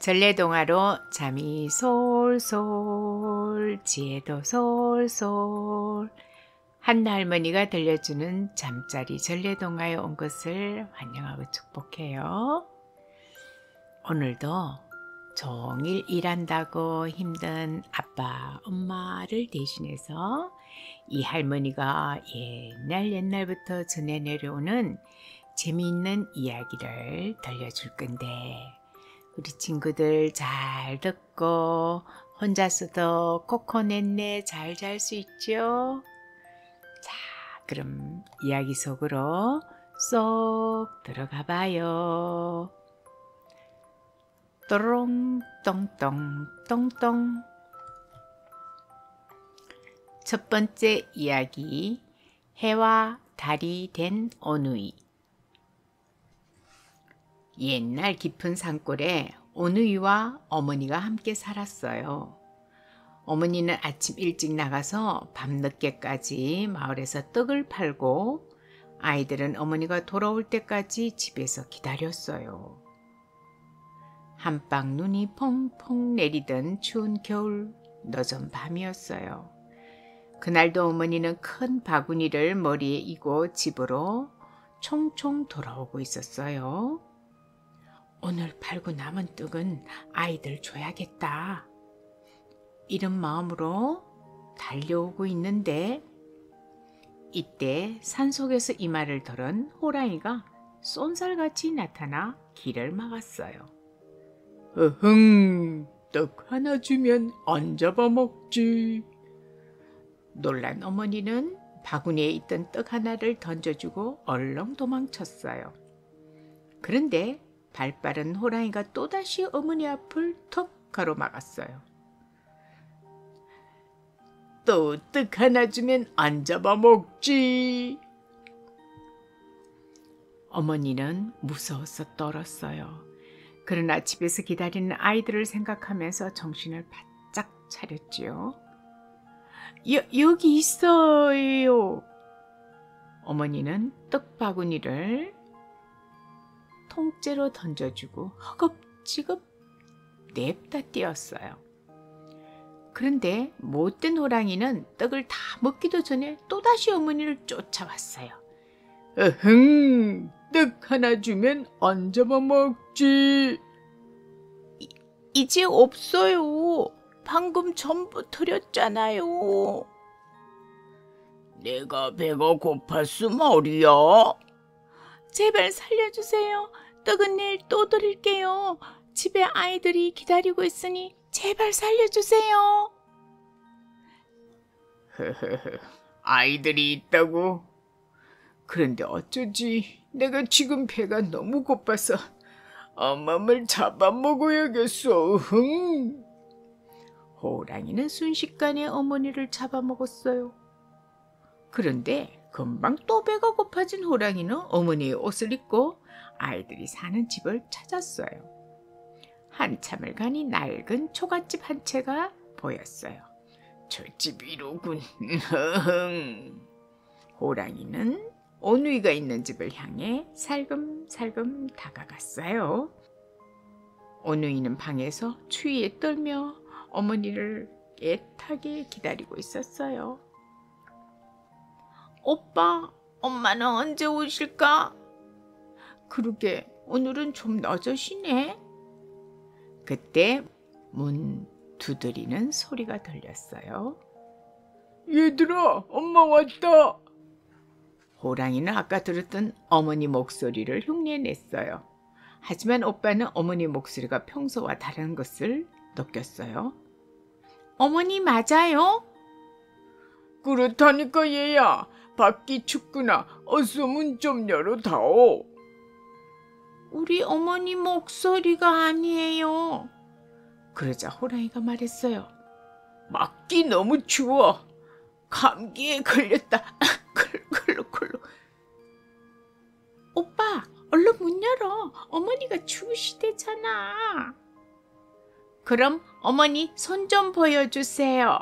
전래동화로 잠이 솔솔 지혜도 솔솔 한나 할머니가 들려주는 잠자리 전래동화에 온 것을 환영하고 축복해요. 오늘도 종일 일한다고 힘든 아빠, 엄마를 대신해서 이 할머니가 옛날부터 전해 내려오는 재미있는 이야기를 들려줄 건데 우리 친구들 잘 듣고 혼자서도 코코넷네 잘 잘 수 있죠? 자, 그럼 이야기 속으로 쏙 들어가 봐요. 또롱 똥똥 똥똥. 첫 번째 이야기, 해와 달이 된 오누이. 옛날 깊은 산골에 오누이와 어머니가 함께 살았어요. 어머니는 아침 일찍 나가서 밤늦게까지 마을에서 떡을 팔고 아이들은 어머니가 돌아올 때까지 집에서 기다렸어요. 한방 눈이 펑펑 내리던 추운 겨울 늦은 밤이었어요. 그날도 어머니는 큰 바구니를 머리에 이고 집으로 총총 돌아오고 있었어요. 오늘 팔고 남은 떡은 아이들 줘야겠다. 이런 마음으로 달려오고 있는데 이때 산속에서 이 말을 들은 호랑이가 쏜살같이 나타나 길을 막았어요. 어흥, 떡 하나 주면 안 잡아먹지. 놀란 어머니는 바구니에 있던 떡 하나를 던져주고 얼렁 도망쳤어요. 그런데 발빠른 호랑이가 또다시 어머니 앞을 턱 가로막았어요. 또 떡 하나 주면 안 잡아먹지. 어머니는 무서워서 떨었어요. 그러나 집에서 기다리는 아이들을 생각하면서 정신을 바짝 차렸지요. 여기 있어요. 어머니는 떡 바구니를 통째로 던져주고 허겁지겁 냅다 뛰었어요. 그런데 못된 호랑이는 떡을 다 먹기도 전에 또다시 어머니를 쫓아왔어요. 어흥, 떡 하나 주면 안 잡아먹지. 이제 없어요. 방금 전부 드렸잖아요. 내가 배가 고팠어 말이야. 제발 살려주세요. 떡은 내일 또 드릴게요. 집에 아이들이 기다리고 있으니 제발 살려주세요. 아이들이 있다고? 그런데 어쩌지? 내가 지금 배가 너무 고파서 엄마를 잡아먹어야겠어. 흥. 호랑이는 순식간에 어머니를 잡아먹었어요. 그런데 금방 또 배가 고파진 호랑이는 어머니의 옷을 입고 아이들이 사는 집을 찾았어요. 한참을 가니 낡은 초가집 한 채가 보였어요. 저 집이로군. 호랑이는 오누이가 있는 집을 향해 살금살금 다가갔어요. 오누이는 방에서 추위에 떨며 어머니를 애타게 기다리고 있었어요. 오빠, 엄마는 언제 오실까? 그러게, 오늘은 좀 늦으시네. 그때 문 두드리는 소리가 들렸어요. 얘들아, 엄마 왔다. 호랑이는 아까 들었던 어머니 목소리를 흉내냈어요. 하지만 오빠는 어머니 목소리가 평소와 다른 것을 느꼈어요. 어머니 맞아요? 그렇다니까 얘야. 밖이 춥구나. 어서 문 좀 열어다오. 우리 어머니 목소리가 아니에요. 그러자 호랑이가 말했어요. 밖이 너무 추워. 감기에 걸렸다. 콜록콜록. 오빠, 얼른 문 열어. 어머니가 추우시대잖아. 그럼 어머니 손 좀 보여주세요.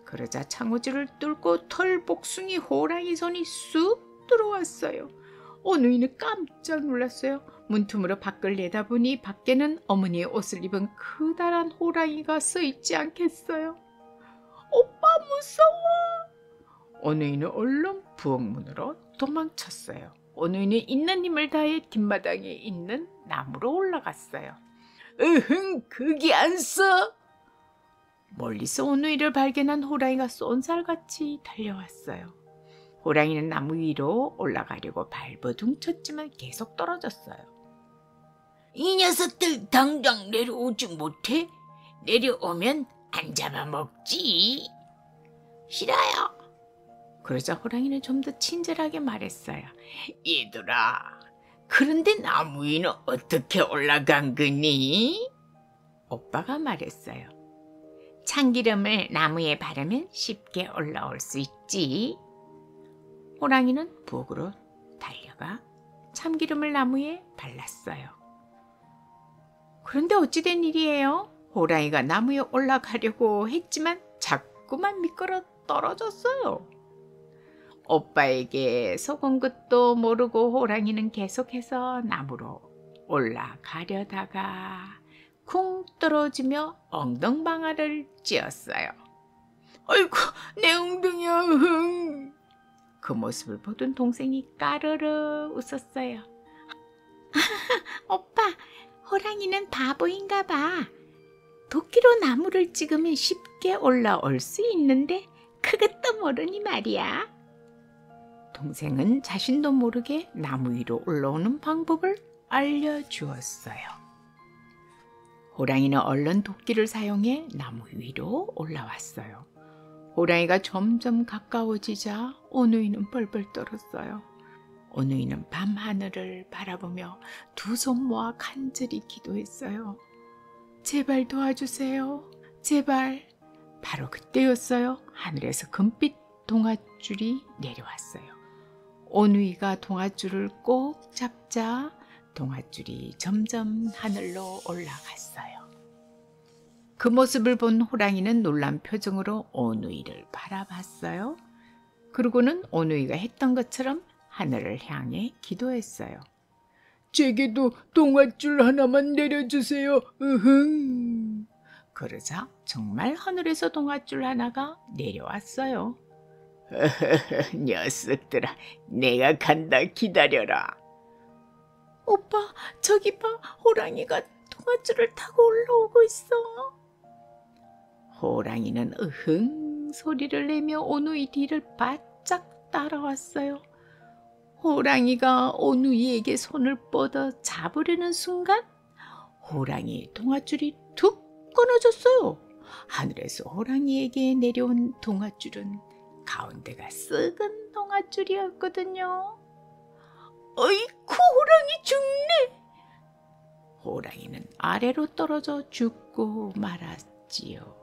그러자 창호지를 뚫고 털복숭이 호랑이 손이 쑥 들어왔어요. 오누이는 깜짝 놀랐어요. 문틈으로 밖을 내다보니 밖에는 어머니의 옷을 입은 커다란 호랑이가 서 있지 않겠어요. 오빠 무서워! 오누이는 얼른 부엌문으로 도망쳤어요. 오누이는 있는 힘을 다해 뒷마당에 있는 나무로 올라갔어요. 거기 안 써? 멀리서 오누이를 발견한 호랑이가 쏜살같이 달려왔어요. 호랑이는 나무 위로 올라가려고 발버둥 쳤지만 계속 떨어졌어요. 이 녀석들 당장 내려오지 못해? 내려오면 안 잡아먹지. 싫어요. 그러자 호랑이는 좀 더 친절하게 말했어요. 얘들아, 그런데 나무 위는 어떻게 올라간 거니? 오빠가 말했어요. 참기름을 나무에 바르면 쉽게 올라올 수 있지. 호랑이는 부엌으로 달려가 참기름을 나무에 발랐어요. 그런데 어찌된 일이에요? 호랑이가 나무에 올라가려고 했지만 자꾸만 미끄러 떨어졌어요. 오빠에게 속은 것도 모르고 호랑이는 계속해서 나무로 올라가려다가 쿵 떨어지며 엉덩방아를 찧었어요. 아이고, 내 엉덩이야. 그 모습을 보던 동생이 까르르 웃었어요. 오빠, 호랑이는 바보인가 봐. 도끼로 나무를 찍으면 쉽게 올라올 수 있는데 그것도 모르니 말이야. 동생은 자신도 모르게 나무 위로 올라오는 방법을 알려주었어요. 호랑이는 얼른 도끼를 사용해 나무 위로 올라왔어요. 호랑이가 점점 가까워지자 오누이는 벌벌 떨었어요. 오누이는 밤하늘을 바라보며 두 손 모아 간절히 기도했어요. 제발 도와주세요. 제발. 바로 그때였어요. 하늘에서 금빛 동아줄이 내려왔어요. 오누이가 동아줄을 꼭 잡자 동아줄이 점점 하늘로 올라갔어요. 그 모습을 본 호랑이는 놀란 표정으로 오누이를 바라봤어요. 그러고는 오누이가 했던 것처럼 하늘을 향해 기도했어요. 제게도 동아줄 하나만 내려주세요. 그러자 정말 하늘에서 동아줄 하나가 내려왔어요. 녀석들아, 내가 간다. 기다려라. 오빠, 저기 봐. 호랑이가 동아줄을 타고 올라오고 있어. 호랑이는 으흥 소리를 내며 오누이 뒤를 바짝 따라왔어요. 호랑이가 오누이에게 손을 뻗어 잡으려는 순간 호랑이 동아줄이 툭 끊어졌어요. 하늘에서 호랑이에게 내려온 동아줄은 가운데가 썩은 동아줄이었거든요. 어이쿠, 호랑이 죽네. 호랑이는 아래로 떨어져 죽고 말았지요.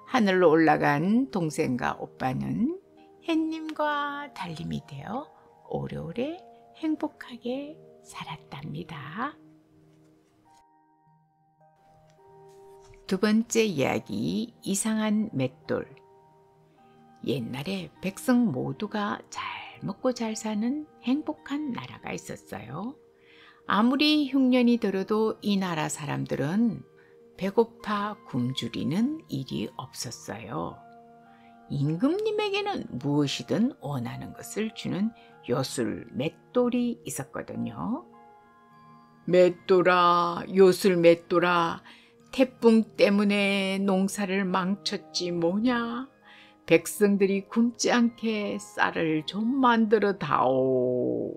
하늘로 올라간 동생과 오빠는 햇님과 달님이 되어 오래오래 행복하게 살았답니다. 두 번째 이야기, 이상한 맷돌. 옛날에 백성 모두가 잘 먹고 잘 사는 행복한 나라가 있었어요. 아무리 흉년이 들어도 이 나라 사람들은 배고파 굶주리는 일이 없었어요. 임금님에게는 무엇이든 원하는 것을 주는 요술 맷돌이 있었거든요. 맷돌아, 요술 맷돌아, 태풍 때문에 농사를 망쳤지 뭐냐. 백성들이 굶지 않게 쌀을 좀 만들어 다오.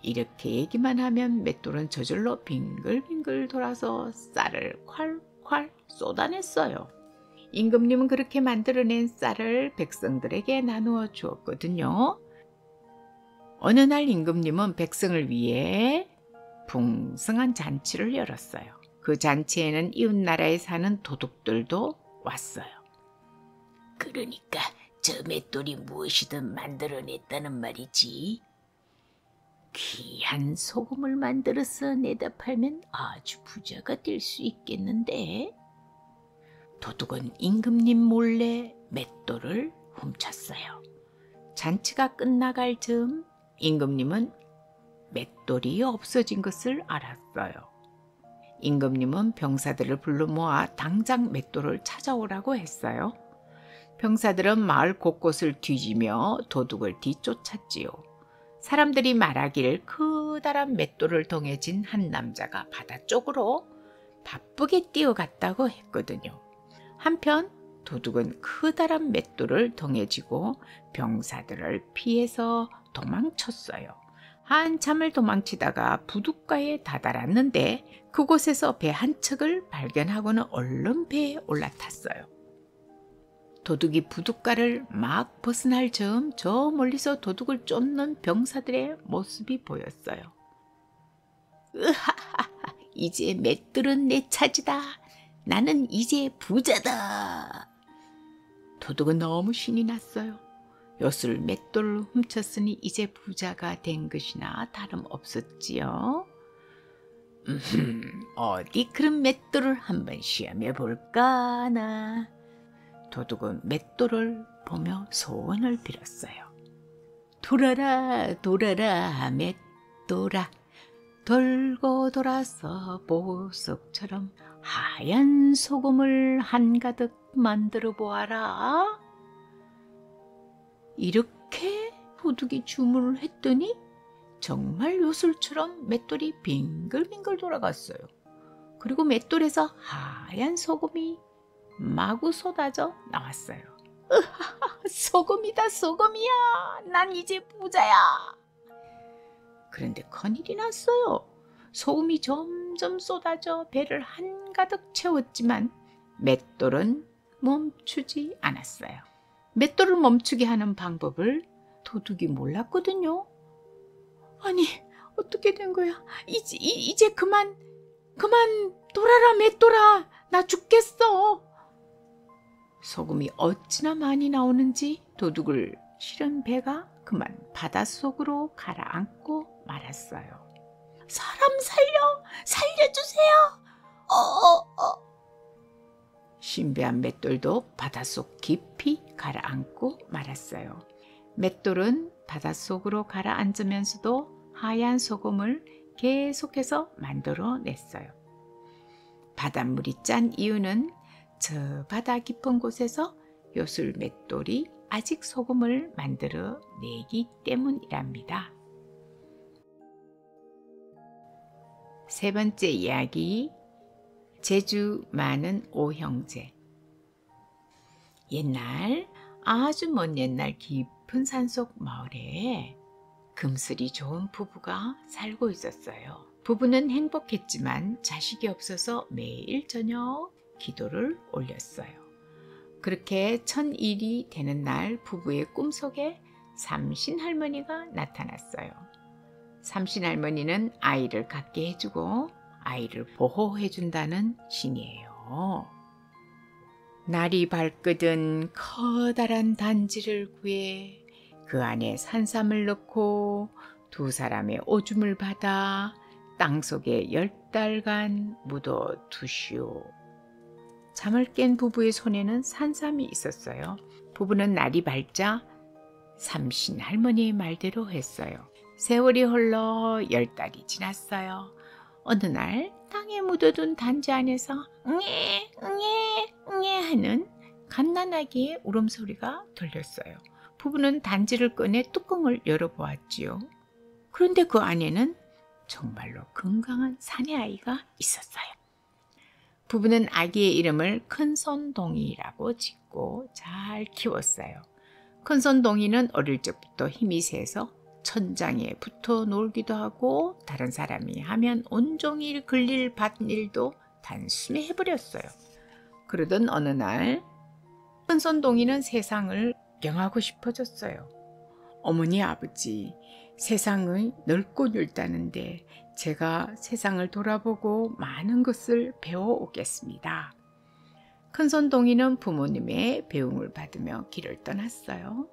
이렇게 얘기만 하면 맷돌은 저절로 빙글빙글 돌아서 쌀을 콸콸 쏟아냈어요. 임금님은 그렇게 만들어낸 쌀을 백성들에게 나누어 주었거든요. 어느 날 임금님은 백성을 위해 풍성한 잔치를 열었어요. 그 잔치에는 이웃나라에 사는 도둑들도 왔어요. 그러니까 저 맷돌이 무엇이든 만들어냈다는 말이지. 귀한 소금을 만들어서 내다 팔면 아주 부자가 될 수 있겠는데. 도둑은 임금님 몰래 맷돌을 훔쳤어요. 잔치가 끝나갈 즈음 임금님은 맷돌이 없어진 것을 알았어요. 임금님은 병사들을 불러 모아 당장 맷돌을 찾아오라고 했어요. 병사들은 마을 곳곳을 뒤지며 도둑을 뒤쫓았지요. 사람들이 말하기를 커다란 맷돌을 동해 진 한 남자가 바다 쪽으로 바쁘게 뛰어갔다고 했거든요. 한편 도둑은 커다란 맷돌을 동해 지고 병사들을 피해서 도망쳤어요. 한참을 도망치다가 부둣가에 다다랐는데 그곳에서 배 한 척을 발견하고는 얼른 배에 올라탔어요. 도둑이 부둣가를 막 벗어날 즈음 저 멀리서 도둑을 쫓는 병사들의 모습이 보였어요. 으하하하, 이제 맷돌은 내 차지다. 나는 이제 부자다. 도둑은 너무 신이 났어요. 엿을 맷돌을 훔쳤으니 이제 부자가 된 것이나 다름없었지요. 어디 그런 맷돌을 한번 시험해 볼까나. 도둑은 맷돌을 보며 소원을 빌었어요. 돌아라 돌아라 맷돌아, 돌고 돌아서 보석처럼 하얀 소금을 한가득 만들어 보아라. 이렇게 도둑이 주문을 했더니 정말 요술처럼 맷돌이 빙글빙글 돌아갔어요. 그리고 맷돌에서 하얀 소금이 마구 쏟아져 나왔어요. 으하하, 소금이다 소금이야. 난 이제 부자야. 그런데 큰일이 났어요. 소금이 점점 쏟아져 배를 한가득 채웠지만 맷돌은 멈추지 않았어요. 맷돌을 멈추게 하는 방법을 도둑이 몰랐거든요. 아니, 어떻게 된 거야? 이제 그만 돌아라 맷돌아. 나 죽겠어. 소금이 어찌나 많이 나오는지 도둑을 실은 배가 그만 바닷속으로 가라앉고 말았어요. 사람 살려주세요. 신비한 맷돌도 바닷속 깊이 가라앉고 말았어요. 맷돌은 바닷속으로 가라앉으면서도 하얀 소금을 계속해서 만들어냈어요. 바닷물이 짠 이유는 저 바다 깊은 곳에서 요술 맷돌이 아직 소금을 만들어 내기 때문이랍니다. 세 번째 이야기, 제주 많은 오형제. 옛날, 아주 먼 옛날 깊은 산속 마을에 금슬이 좋은 부부가 살고 있었어요. 부부는 행복했지만 자식이 없어서 매일 저녁 기도를 올렸어요. 그렇게 천일이 되는 날 부부의 꿈속에 삼신할머니가 나타났어요. 삼신할머니는 아이를 갖게 해주고 아이를 보호해준다는 신이에요. 날이 밝거든 커다란 단지를 구해 그 안에 산삼을 넣고 두 사람의 오줌을 받아 땅속에 10달간 묻어두시오. 잠을 깬 부부의 손에는 산삼이 있었어요. 부부는 날이 밝자 삼신 할머니의 말대로 했어요. 세월이 흘러 10달이 지났어요. 어느 날 땅에 묻어둔 단지 안에서 응애 응애 응애 하는 갓난아기의 울음소리가 들렸어요. 부부는 단지를 꺼내 뚜껑을 열어보았지요. 그런데 그 안에는 정말로 건강한 사내아이가 있었어요. 부부는 아기의 이름을 큰손동이라고 짓고 잘 키웠어요. 큰손동이는 어릴 적부터 힘이 세서 천장에 붙어 놀기도 하고 다른 사람이 하면 온종일 걸릴 밭일도 단숨에 해버렸어요. 그러던 어느 날 큰손동이는 세상을 구경하고 싶어졌어요. 어머니 아버지, 세상이 넓고 넓다는데 제가 세상을 돌아보고 많은 것을 배워오겠습니다. 큰손동이는 부모님의 배웅을 받으며 길을 떠났어요.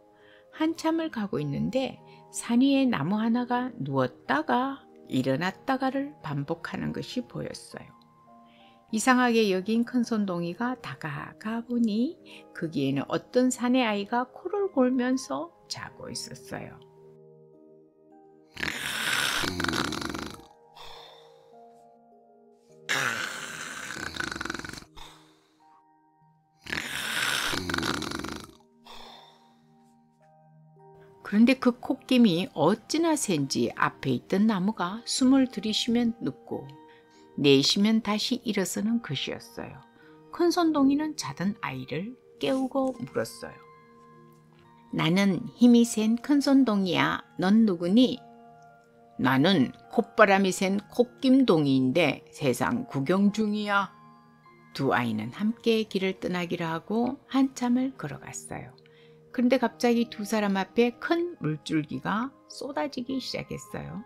한참을 가고 있는데 산 위에 나무 하나가 누웠다가 일어났다가를 반복하는 것이 보였어요. 이상하게 여긴 큰손동이가 다가가 보니 거기에는 어떤 사내 아이가 코를 골면서 자고 있었어요. 그런데 그 콧김이 어찌나 센지 앞에 있던 나무가 숨을 들이쉬면 눕고 내쉬면 다시 일어서는 것이었어요. 큰손동이는 자던 아이를 깨우고 물었어요. 나는 힘이 센 큰손동이야. 넌 누구니? 나는 콧바람이 센 콧김동이인데 세상 구경 중이야. 두 아이는 함께 길을 떠나기로 하고 한참을 걸어갔어요. 그런데 갑자기 두 사람 앞에 큰 물줄기가 쏟아지기 시작했어요.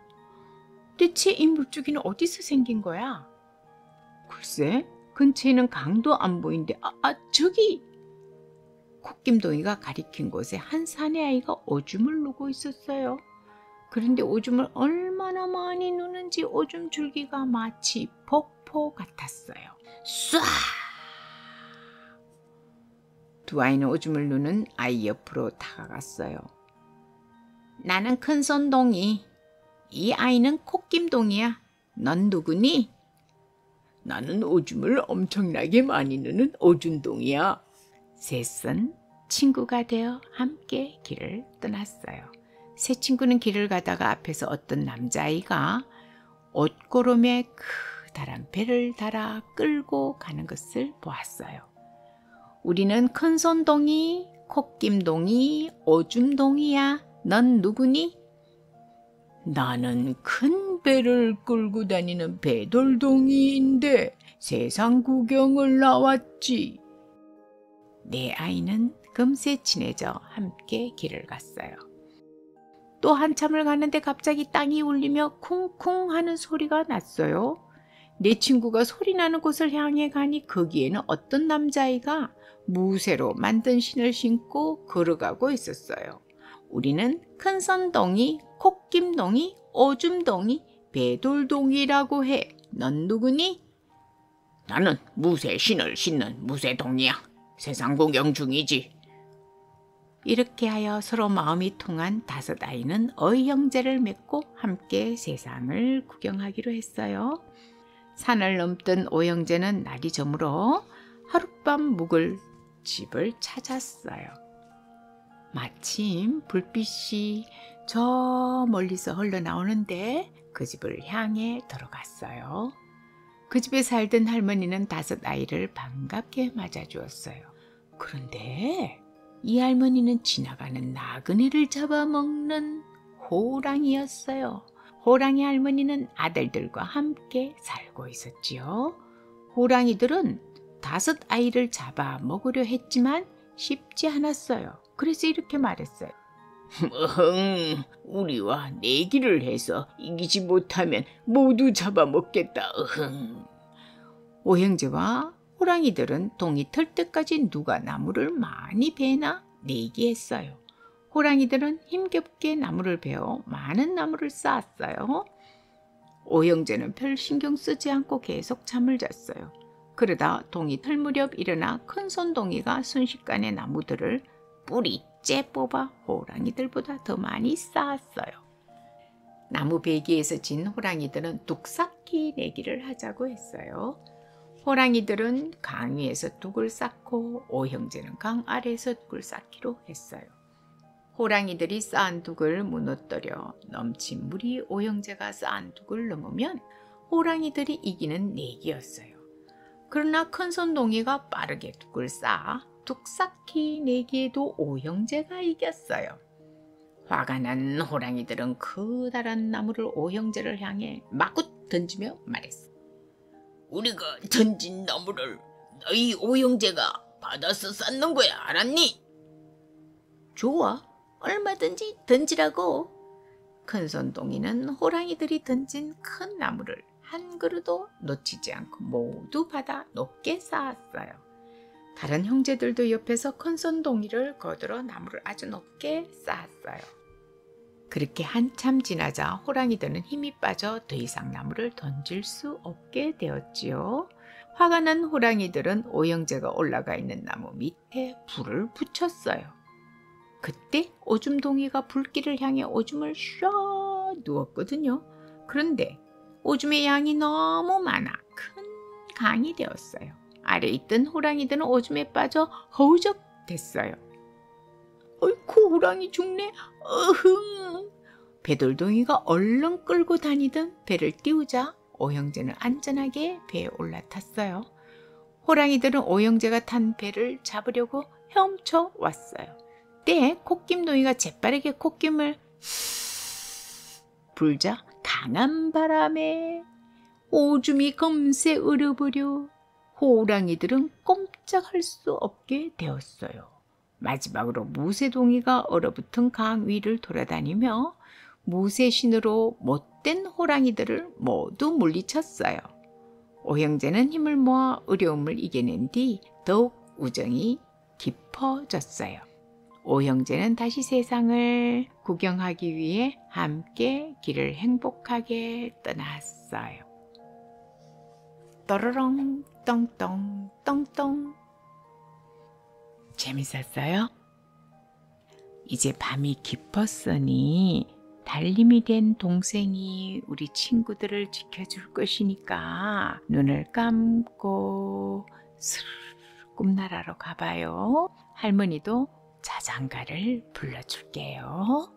대체 이 물줄기는 어디서 생긴 거야? 글쎄, 근처에는 강도 안 보이는데 저기! 콧김동이가 가리킨 곳에 한 사내아이가 오줌을 누고 있었어요. 그런데 오줌을 얼마나 많이 누는지 오줌 줄기가 마치 폭포 같았어요. 쏴! 두 아이는 오줌을 누는 아이 옆으로 다가갔어요. 나는 큰손동이, 이 아이는 콧김동이야. 넌 누구니? 나는 오줌을 엄청나게 많이 누는 오줌동이야. 셋은 친구가 되어 함께 길을 떠났어요. 세 친구는 길을 가다가 앞에서 어떤 남자아이가 옷고름에 커다란 배를 달아 끌고 가는 것을 보았어요. 우리는 큰손동이, 콧김동이, 오줌동이야. 넌 누구니? 나는 큰 배를 끌고 다니는 배돌동이인데 세상 구경을 나왔지. 네 아이는 금세 친해져 함께 길을 갔어요. 또 한참을 가는데 갑자기 땅이 울리며 쿵쿵 하는 소리가 났어요. 네 친구가 소리나는 곳을 향해 가니 거기에는 어떤 남자아이가 무쇠로 만든 신을 신고 걸어가고 있었어요. 우리는 큰손동이, 콧김동이, 오줌동이, 배돌동이라고 해. 넌 누구니? 나는 무쇠 신을 신는 무쇠동이야. 세상 구경 중이지. 이렇게 하여 서로 마음이 통한 다섯 아이는 어형제를 맺고 함께 세상을 구경하기로 했어요. 산을 넘던 오형제는 날이 저물어 하룻밤 묵을 집을 찾았어요. 마침 불빛이 저 멀리서 흘러나오는데 그 집을 향해 들어갔어요. 그 집에 살던 할머니는 다섯 아이를 반갑게 맞아주었어요. 그런데 이 할머니는 지나가는 나그네를 잡아먹는 호랑이였어요. 호랑이 할머니는 아들들과 함께 살고 있었지요. 호랑이들은 다섯 아이를 잡아먹으려 했지만 쉽지 않았어요. 그래서 이렇게 말했어요. 우리와 내기를 해서 이기지 못하면 모두 잡아먹겠다. 오형제와 호랑이들은 동이 틀 때까지 누가 나무를 많이 베나 내기했어요. 호랑이들은 힘겹게 나무를 베어 많은 나무를 쌓았어요. 오형제는 별 신경 쓰지 않고 계속 잠을 잤어요. 그러다 동이 틀 무렵 일어나 큰손동이가 순식간에 나무들을 뿌리째 뽑아 호랑이들보다 더 많이 쌓았어요. 나무 베기에서 진 호랑이들은 뚝삭히 내기를 하자고 했어요. 호랑이들은 강 위에서 둑을 쌓고 오형제는 강 아래에서 둑을 쌓기로 했어요. 호랑이들이 쌓은 둑을 무너뜨려 넘친 물이 오형제가 쌓은 둑을 넘으면 호랑이들이 이기는 내기였어요. 그러나 큰손동이가 빠르게 둑을 쌓아 뚝삭히 내기에도 오형제가 이겼어요. 화가 난 호랑이들은 커다란 나무를 오형제를 향해 마구 던지며 말했어. 우리가 던진 나무를 너희 오형제가 받아서 쌓는 거야, 알았니? 좋아, 얼마든지 던지라고. 큰손동이는 호랑이들이 던진 큰 나무를 한 그루도 놓치지 않고 모두 받아 높게 쌓았어요. 다른 형제들도 옆에서 큰손동이를 거들어 나무를 아주 높게 쌓았어요. 그렇게 한참 지나자 호랑이들은 힘이 빠져 더 이상 나무를 던질 수 없게 되었지요. 화가 난 호랑이들은 오형제가 올라가 있는 나무 밑에 불을 붙였어요. 그때 오줌동이가 불길을 향해 오줌을 쉬어 누웠거든요. 그런데 오줌의 양이 너무 많아 큰 강이 되었어요. 아래 있던 호랑이들은 오줌에 빠져 허우적 됐어요. 어이쿠, 호랑이 죽네. 어흥. 배돌덩이가 얼른 끌고 다니던 배를 띄우자 오형제는 안전하게 배에 올라탔어요. 호랑이들은 오형제가 탄 배를 잡으려고 헤엄쳐 왔어요. 때에 콧김동이가 재빠르게 콧김을 불자 강한 바람에 오줌이 금세 얼어버려 호랑이들은 꼼짝할 수 없게 되었어요. 마지막으로 무쇠동이가 얼어붙은 강 위를 돌아다니며 무쇠신으로 못된 호랑이들을 모두 물리쳤어요. 오형제는 힘을 모아 어려움을 이겨낸 뒤 더욱 우정이 깊어졌어요. 오형제는 다시 세상을 구경하기 위해 함께 길을 행복하게 떠났어요. 떠르렁 똥똥 똥똥. 재밌었어요? 이제 밤이 깊었으니 달님이 된 동생이 우리 친구들을 지켜줄 것이니까 눈을 감고 스르르 꿈나라로 가봐요. 할머니도 자장가를 불러줄게요.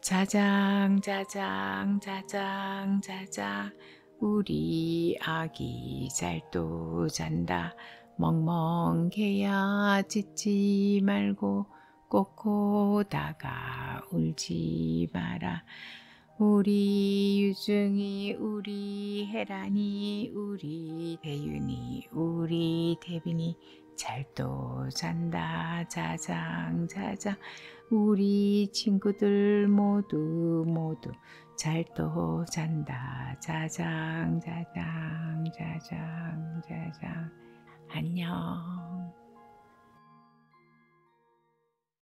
자장 자장 자장 자장 우리 아기 잘도 잔다. 멍멍개야 짖지 말고 꼬꼬다가 울지 마라. 우리 유중이 우리 혜란이 우리 대윤이 우리 대빈이 잘도 잔다. 자장 자장 우리 친구들 모두 잘도 잔다. 자장 자장 자장 자장. 안녕.